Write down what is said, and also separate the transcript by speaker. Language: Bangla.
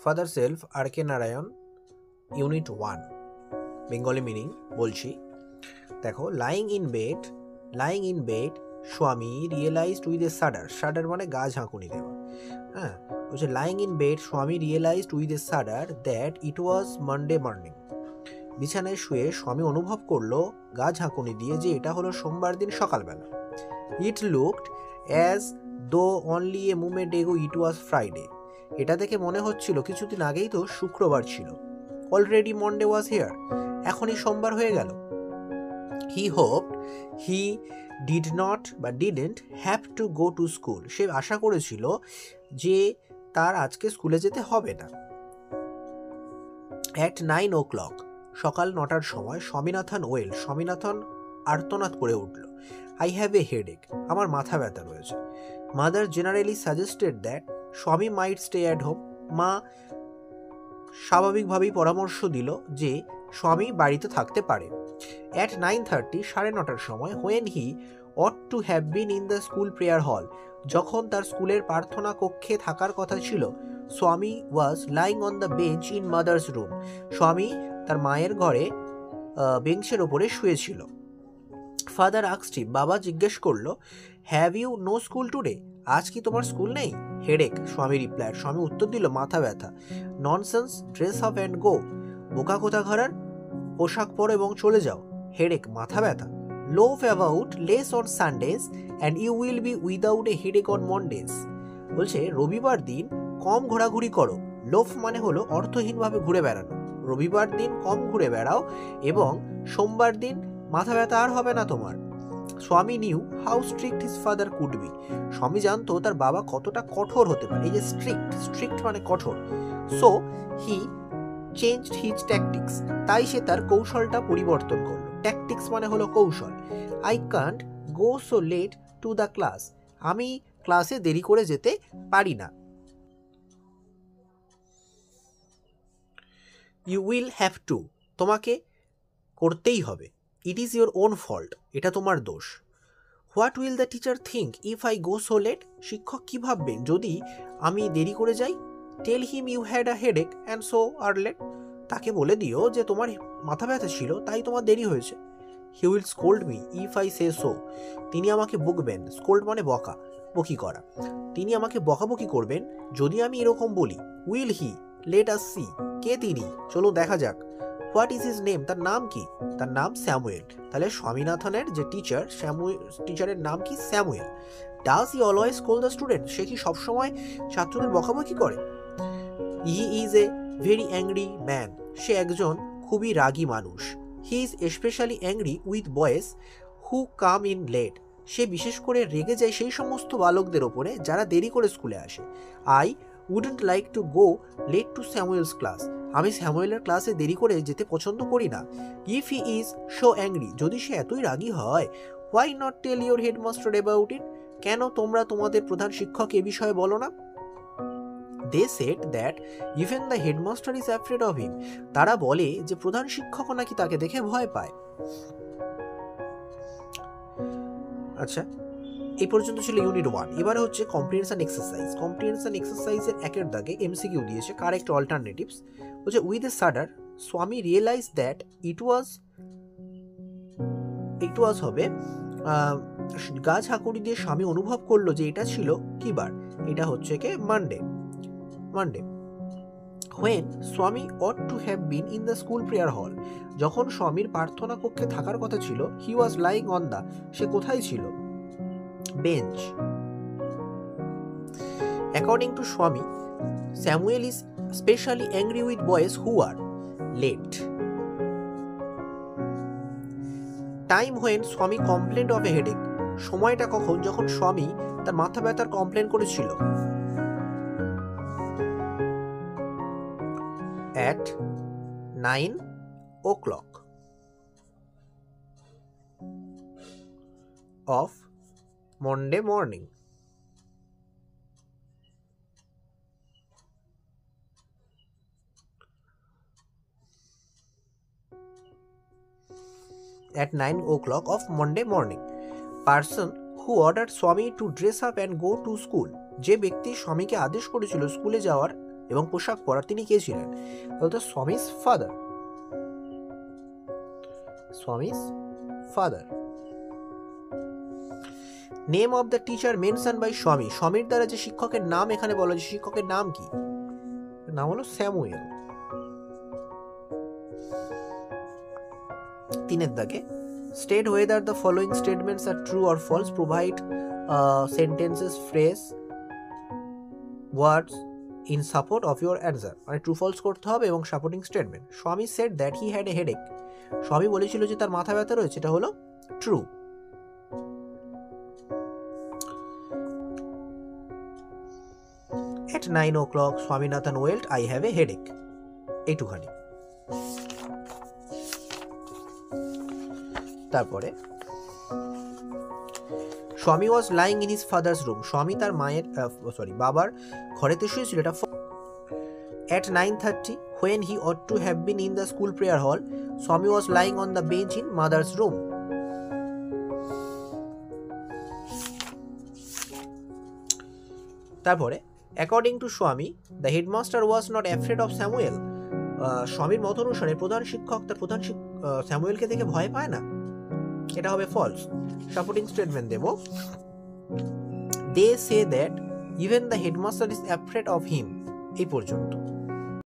Speaker 1: Father self R K Narayan, unit 1, Bengali meaning বলছি। দেখো, lying in bed Swami realised with a shudder মানে গা ঝাঁকুনি দেওয়া। হ্যাঁ, বলছে lying in bed Swami realised with a shudder that it was Monday morning. বিছানায় শুয়ে স্বামী অনুভব করলো গা ঝাঁকুনি দিয়ে যে এটা হলো সোমবার দিন সকালবেলা। It looked as though only a moment এগো ইট ওয়াজ ফ্রাইডে। এটা দেখে মনে হচ্ছিল কিছুদিন আগেই তো শুক্রবার ছিল। অলরেডি মন্ডে ওয়াজ হিয়ার, এখনই সোমবার হয়ে গেল। He hoped he didn't have to go to school. সে আশা করেছিল যে তার আজকে স্কুলে যেতে হবে না। অ্যাট 9 o'clock, সকাল 9টার সময় স্বামীনাথন আর্তনাদ করে উঠল। আই হ্যাভ এ হেডেক, আমার মাথা ব্যথা রয়েছে। মাদার জেনারেলি সাজেস্টেড দ্যাট স্বামী মাইট স্টে অ্যাট হোম। মা স্বাভাবিকভাবেই পরামর্শ দিল যে স্বামী বাড়িতে থাকতে পারে। অ্যাট 9:30, 9:30 সময়, when he ought to have been in the school prayer hall, যখন তার স্কুলের প্রার্থনা কক্ষে থাকার কথা ছিল, স্বামী was lying on the bench in mother's room. Swami তার মায়ের ঘরে বেঞ্চের ওপরে শুয়েছিল। ফাদার আস্কড হিম, বাবা জিজ্ঞেস করলো, have you no school today? আজ কি তোমার স্কুল নেই? হেডেক, স্বামী রিপ্লাইড। স্বামী উত্তর দিল, মাথা ব্যথা। Nonsense, dress up and go. বোকা কোথাকার, পোশাক পরো এবং চলে যাও। হেডেক, মাথা ব্যথা। Loaf about less on Sundays and you will be without a headache on Mondays. বলছে রবিবার দিন কম ঘোরাঘুরি করো। লোভ মানে হলো অর্থহীনভাবে ঘুরে বেড়ানো। রবিবার দিন কম ঘুরে বেড়াও এবং সোমবার দিন মাথা ব্যথা আর হবে না তোমার। স্বামী new how strict his father could be. স্বামী জানতো তার বাবা কতটা কঠোর হতে পারে। এই যে স্ট্রিক্ট মানে কঠোর। So he changed his tactics, তাই সে তার কৌশলটা পরিবর্তন করলো। ট্যাকটিক্স মানে হলো কৌশল। I can't go so late to the class. আমি ক্লাসে দেরি করে যেতে পারি না। ইউ উইল হ্যাভ টু, তোমাকে করতেই হবে। It is your own fault, এটা তোমার দোষ। What will the teacher think if I go so late? শিক্ষক কী ভাববেন যদি আমি দেরি করে যাই? Tell him you had a headache and so are late. তাকে বলে দিও যে তোমার মাথা ব্যথা ছিল তাই তোমার দেরি হয়েছে। He will scold me if I say so. তিনি আমাকে বকবেন। স্কোল্ড মানে বকি করা। তিনি আমাকে বকাবকি করবেন যদি আমি এরকম বলি। Will he? Let us see. কে তিনি? চলো দেখা যাক। What is his name? তার নাম কি? তার নাম স্যামুয়েল। তাহলে স্বামীনাথনের যে টিচারের নাম কি? Samuel. Does he always scold the student? সে কি সবসময় ছাত্রদের বকাবকি করে? He is a very angry man. সে একজন খুবই রাগী মানুষ। He is especially angry with boys who come in late. সে বিশেষ করে রেগে যায় সেই সমস্ত বালকদের ওপরে যারা দেরি করে স্কুলে আসে। I wouldn't like to go late to Samuel's class. আমি স্যামুয়েলের ক্লাসে দেরি করে যেতে পছন্দ করি না। If he is so angry, যদি সে এতই রাগী হয়, why not tell your headmaster about it? কেন তোমরা তোমাদের প্রধান শিক্ষক এ বিষয়ে বলো না? They said that even the headmaster is afraid of him. তারা বলে যে প্রধান শিক্ষকও নাকি তাকে দেখে ভয় পায়। আচ্ছা, এই পর্যন্ত ছিল ইউনিট 1। এবারে হচ্ছে কম্প্রিহেনশন এক্সারসাইজ। কম্প্রিহেনশন এক্সারসাইজের 1-এর দাগে এমসিকিউ দিয়েছে, কারেক্ট অল্টারনেটিভস। বলছে উইথ এ শাডার স্বামী রিয়েলাইজ দ্যাট ইট ওয়াজ হবে গা ঝাঁকুনি দিয়ে স্বামী অনুভব করলো যে এটা ছিল কি বার? এটা হচ্ছে কি মানডে। When স্বামী ought to have been in the school prayer hall, যখন স্বামীর প্রার্থনা কক্ষে থাকার কথা ছিল, he was lying on the, সে কোথায় ছিল? বেঞ্চ। According to স্বামী, Samuel is especially angry with boys who are late. Time when স্বামী complained of a headache, সময়টা কখন? যখন স্বামী তার মাথা ব্যথার কমপ্লেন করেছিল। At 9 o'clock of Monday morning. At 9 o'clock of Monday morning. Person who ordered Swami to dress up and go to school. যে ব্যক্তি স্বামীকে আদেশ করেছিল স্কুলে যাওয়ার এবং পোশাক পরার তিনি কে ছিলেন? বলতো Swami's father. Swami's father. Name of the teacher mention by Swami. স্বামীর দ্বারা যে শিক্ষকের নাম এখানে বলা হয়েছে, শিক্ষকের নাম কি? নাম হলো স্যামুয়েল। 3 দাগে state whether the following statements are true or false, provide sentences, phrase, words in support of your answer. মানে ট্রু ফলস করতে হবে এবং supporting statement. Swami said that he had a headache. Swami বলেছিল যে তার মাথা ব্যথা রয়েছে, এটা হলো true. At 9 o'clock, Swaminathan wailed, I have a headache. এইটুখানি। তারপরে Swami was lying in his father's room. Swami তার মায়ের বাবার ঘরেতে শুয়েছিল, এটা। At 9:30, when he ought to have been in the school prayer hall, Swami was lying on the bench in mother's room. তারপরে according to Swami, the headmaster was not afraid of Samuel. স্বামীর মত অনুসারে প্রধান শিক্ষক তার প্রধান স্যামুয়েলকে দেখে ভয় পায় না, এটা হবে ফলস। সাপোর্টিং স্টেটমেন্ট দেব, they say that even the headmaster is afraid of him। এই পর্যন্ত।